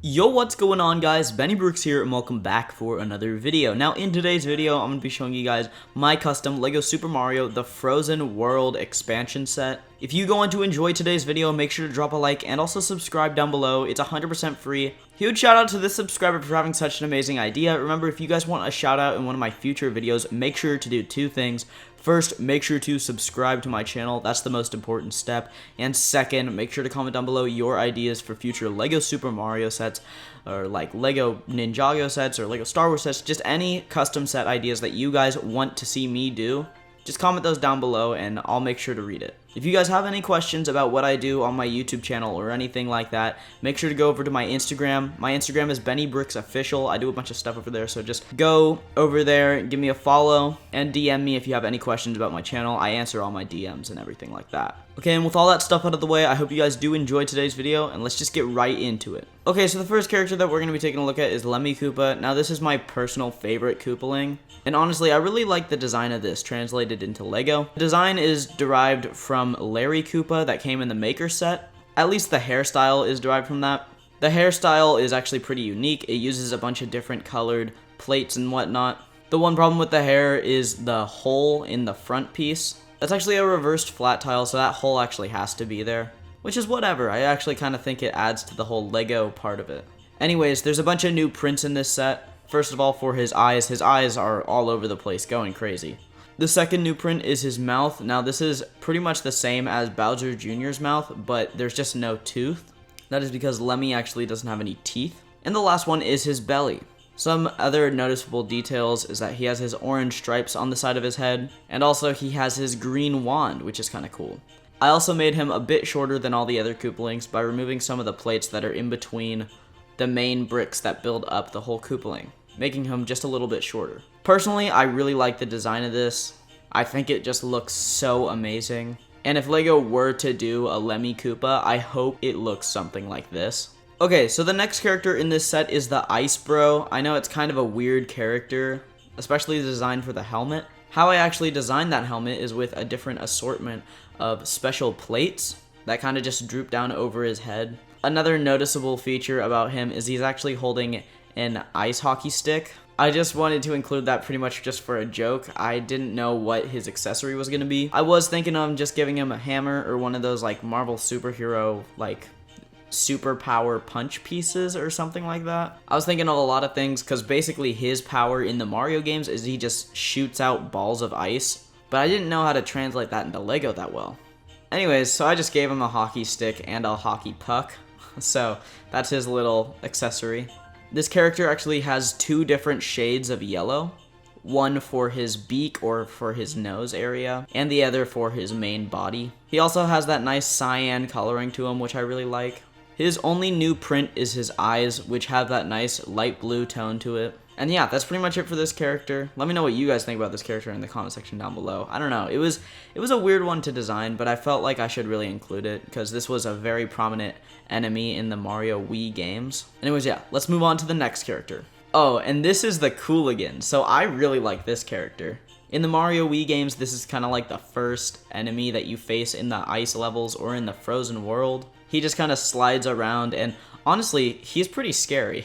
Yo, what's going on, guys? Benny here, and welcome back for another video. Now, in today's video, I'm going to be showing you guys my custom LEGO Super Mario The Frozen World expansion set. If you go on to enjoy today's video, make sure to drop a like and also subscribe down below. It's 100% free. Huge shout out to this subscriber for having such an amazing idea. Remember, if you guys want a shout out in one of my future videos, make sure to do two things. First, make sure to subscribe to my channel. That's the most important step. And second, make sure to comment down below your ideas for future LEGO Super Mario sets, or like LEGO Ninjago sets, or LEGO Star Wars sets, just any custom set ideas that you guys want to see me do. Just comment those down below and I'll make sure to read it. If you guys have any questions about what I do on my YouTube channel or anything like that, make sure to go over to my Instagram. My Instagram is BennyBricksOfficial. I do a bunch of stuff over there, so just go over there, give me a follow, and DM me if you have any questions about my channel. I answer all my DMs and everything like that. Okay, and with all that stuff out of the way, I hope you guys do enjoy today's video, and let's just get right into it. Okay, so the first character that we're going to be taking a look at is Lemmy Koopa. Now, this is my personal favorite Koopaling, and honestly, I really like the design of this translated into LEGO. The design is derived from Lemmy Koopa that came in the Maker set. At least the hairstyle is derived from that. The hairstyle is actually pretty unique. It uses a bunch of different colored plates and whatnot. The one problem with the hair is the hole in the front piece. That's actually a reversed flat tile, so that hole actually has to be there. Which is whatever, I actually kind of think it adds to the whole LEGO part of it. Anyways, there's a bunch of new prints in this set. First of all, for his eyes are all over the place, going crazy. The second new print is his mouth. Now, this is pretty much the same as Bowser Jr.'s mouth, but there's just no tooth. That is because Lemmy actually doesn't have any teeth. And the last one is his belly. Some other noticeable details is that he has his orange stripes on the side of his head, and also he has his green wand, which is kind of cool. I also made him a bit shorter than all the other Koopalings by removing some of the plates that are in between the main bricks that build up the whole Koopaling, making him just a little bit shorter. Personally, I really like the design of this. I think it just looks so amazing. And if LEGO were to do a Lemmy Koopa, I hope it looks something like this. Okay, so the next character in this set is the Ice Bro. I know it's kind of a weird character, especially the design for the helmet. How I actually designed that helmet is with a different assortment of special plates that kind of just droop down over his head. Another noticeable feature about him is he's actually holding an ice hockey stick. I just wanted to include that pretty much just for a joke. I didn't know what his accessory was going to be. I was thinking of just giving him a hammer or one of those like Marvel superhero like superpower punch pieces or something like that. I was thinking of a lot of things because basically his power in the Mario games is he just shoots out balls of ice, but I didn't know how to translate that into LEGO that well. Anyways, so I just gave him a hockey stick and a hockey puck, so that's his little accessory. This character actually has two different shades of yellow, one for his beak or for his nose area, and the other for his main body. He also has that nice cyan coloring to him, which I really like. His only new print is his eyes, which have that nice light blue tone to it. And yeah, that's pretty much it for this character. Let me know what you guys think about this character in the comment section down below. I don't know, it was a weird one to design, but I felt like I should really include it because this was a very prominent enemy in the Mario Wii games. Anyways, yeah, let's move on to the next character. Oh, and this is the Kooligan. So I really like this character. In the Mario Wii games, this is kind of like the first enemy that you face in the ice levels or in the frozen world. He just kind of slides around, and honestly, he's pretty scary.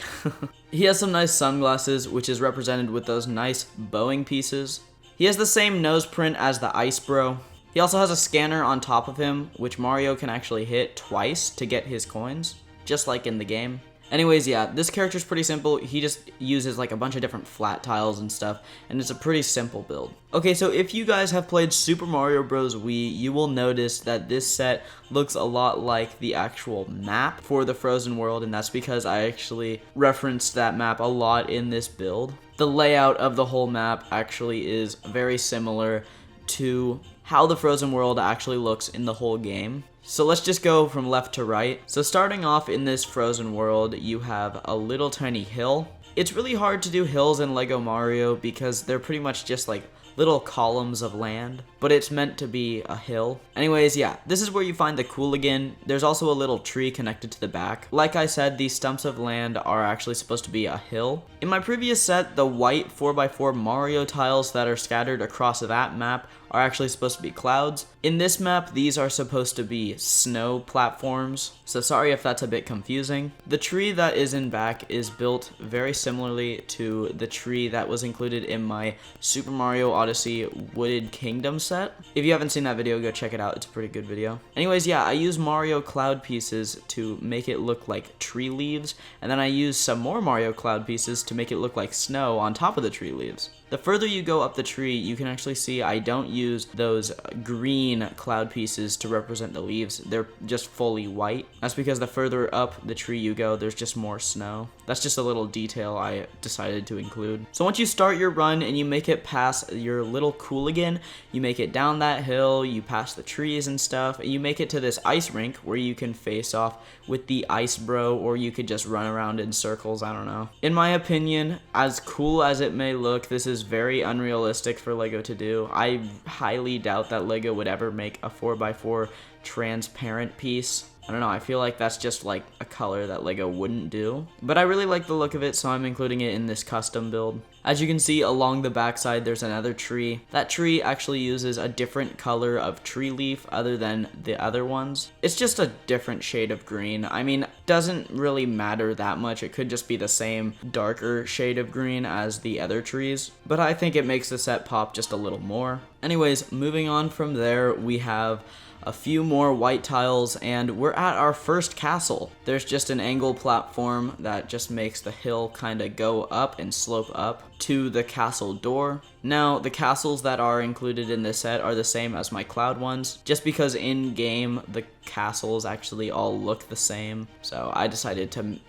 He has some nice sunglasses, which is represented with those nice bowing pieces. He has the same nose print as the Ice Bro. He also has a scanner on top of him, which Mario can actually hit twice to get his coins, just like in the game. Anyways, yeah, this character's pretty simple. He just uses like a bunch of different flat tiles and stuff, and it's a pretty simple build. Okay, so if you guys have played Super Mario Bros. Wii, you will notice that this set looks a lot like the actual map for the Frozen World, and that's because I actually referenced that map a lot in this build. The layout of the whole map actually is very similar to how the Frozen World actually looks in the whole game. So let's just go from left to right. So starting off in this Frozen World, you have a little tiny hill. It's really hard to do hills in LEGO Mario because they're pretty much just like little columns of land, but it's meant to be a hill. Anyways, yeah, this is where you find the Kooligan. There's also a little tree connected to the back. Like I said, these stumps of land are actually supposed to be a hill. In my previous set, the white 4x4 Mario tiles that are scattered across that map are actually supposed to be clouds. In this map, these are supposed to be snow platforms, so sorry if that's a bit confusing. The tree that is in back is built very similarly to the tree that was included in my Super Mario Odyssey Wooded Kingdom set. If you haven't seen that video, go check it out. It's a pretty good video. Anyways, yeah, I use Mario cloud pieces to make it look like tree leaves, and then I use some more Mario cloud pieces to make it look like snow on top of the tree leaves. The further you go up the tree, you can actually see I don't use those green cloud pieces to represent the leaves. They're just fully white. That's because the further up the tree you go, there's just more snow. That's just a little detail I decided to include. So once you start your run and you make it past your little Cooligan, you make it down that hill, you pass the trees and stuff, and you make it to this ice rink where you can face off with the Ice Bro, or you could just run around in circles, I don't know. In my opinion, as cool as it may look, this is very unrealistic for LEGO to do. I highly doubt that LEGO would ever make a 4x4 transparent piece. I don't know, I feel like that's just like a color that LEGO wouldn't do. But I really like the look of it, so I'm including it in this custom build. As you can see, along the backside, there's another tree. That tree actually uses a different color of tree leaf other than the other ones. It's just a different shade of green. I mean, doesn't really matter that much. It could just be the same darker shade of green as the other trees. But I think it makes the set pop just a little more. Anyways, moving on from there, we have a few more white tiles, and we're at our first castle. There's just an angle platform that just makes the hill kind of go up and slope up to the castle door. Now, the castles that are included in this set are the same as my cloud ones, just because in game the castles actually all look the same, so I decided to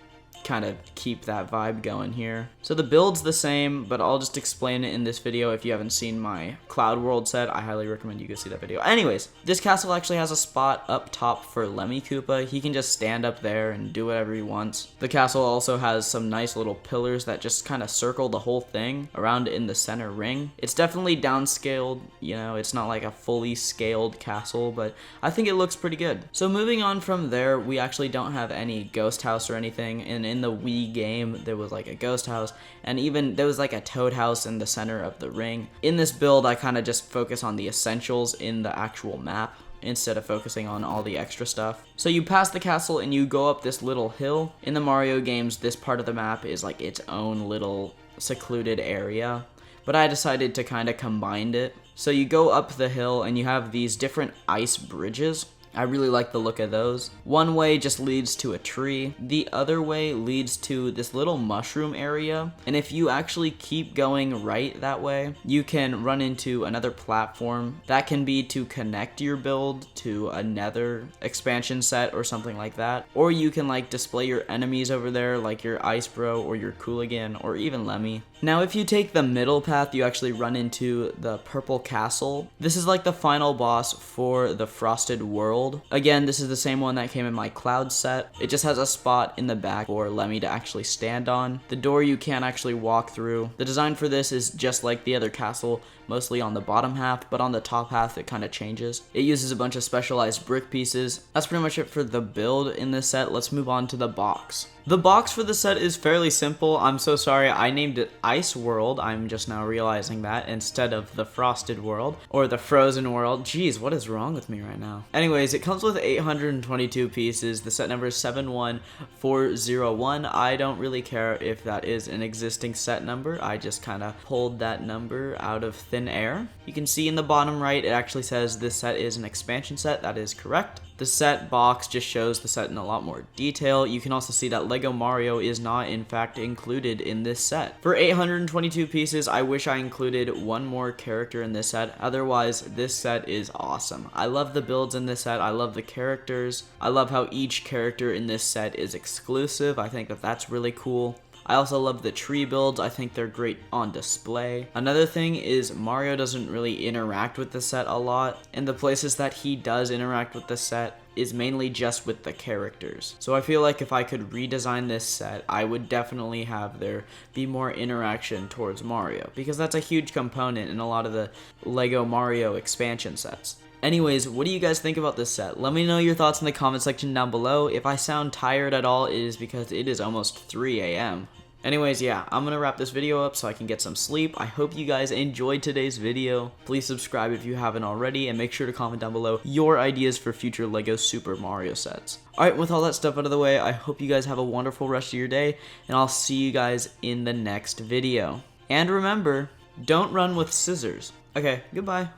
kind of keep that vibe going here. So the build's the same, but I'll just explain it in this video. If you haven't seen my Cloud World set, I highly recommend you go see that video. Anyways, this castle actually has a spot up top for Lemmy Koopa. He can just stand up there and do whatever he wants. The castle also has some nice little pillars that just kind of circle the whole thing around in the center ring. It's definitely downscaled, you know, it's not like a fully scaled castle, but I think it looks pretty good. So moving on from there, we actually don't have any ghost house or anything, and in the Wii game there was like a ghost house, and even there was like a toad house in the center of the ring. In this build I kind of just focus on the essentials in the actual map instead of focusing on all the extra stuff. So you pass the castle and you go up this little hill. In the Mario games, this part of the map is like its own little secluded area, but I decided to kind of combine it. So you go up the hill and you have these different ice bridges. I really like the look of those. One way just leads to a tree. The other way leads to this little mushroom area. And if you actually keep going right that way, you can run into another platform. That can be to connect your build to another expansion set or something like that. Or you can like display your enemies over there, like your Ice Bro or your Cooligan or even Lemmy. Now if you take the middle path, you actually run into the purple castle. This is like the final boss for the Frosted World. Again, this is the same one that came in my Cloud set. It just has a spot in the back for Lemmy to actually stand on. The door you can't actually walk through. The design for this is just like the other castle, mostly on the bottom half, but on the top half it kind of changes. It uses a bunch of specialized brick pieces. That's pretty much it for the build in this set. Let's move on to the box. The box for the set is fairly simple. I'm so sorry I named it Ice World. I'm just now realizing that instead of the Frosted World or the Frozen World. Jeez, what is wrong with me right now? Anyways, it comes with 822 pieces. The set number is 71401. I don't really care if that is an existing set number. I just kind of pulled that number out of thin air. You can see in the bottom right, it actually says this set is an expansion set. That is correct. The set box just shows the set in a lot more detail. You can also see that Lego Mario is not in fact included in this set. For 822 pieces, I wish I included one more character in this set. Otherwise, this set is awesome. I love the builds in this set. I love the characters. I love how each character in this set is exclusive. I think that that's really cool. I also love the tree builds. I think they're great on display. Another thing is Mario doesn't really interact with the set a lot, and the places that he does interact with the set is mainly just with the characters. So I feel like if I could redesign this set, I would definitely have there be more interaction towards Mario, because that's a huge component in a lot of the Lego Mario expansion sets. Anyways, what do you guys think about this set? Let me know your thoughts in the comment section down below. If I sound tired at all, it is because it is almost 3 a.m. Anyways, yeah, I'm gonna wrap this video up so I can get some sleep. I hope you guys enjoyed today's video. Please subscribe if you haven't already, and make sure to comment down below your ideas for future LEGO Super Mario sets. Alright, with all that stuff out of the way, I hope you guys have a wonderful rest of your day, and I'll see you guys in the next video. And remember, don't run with scissors. Okay, goodbye.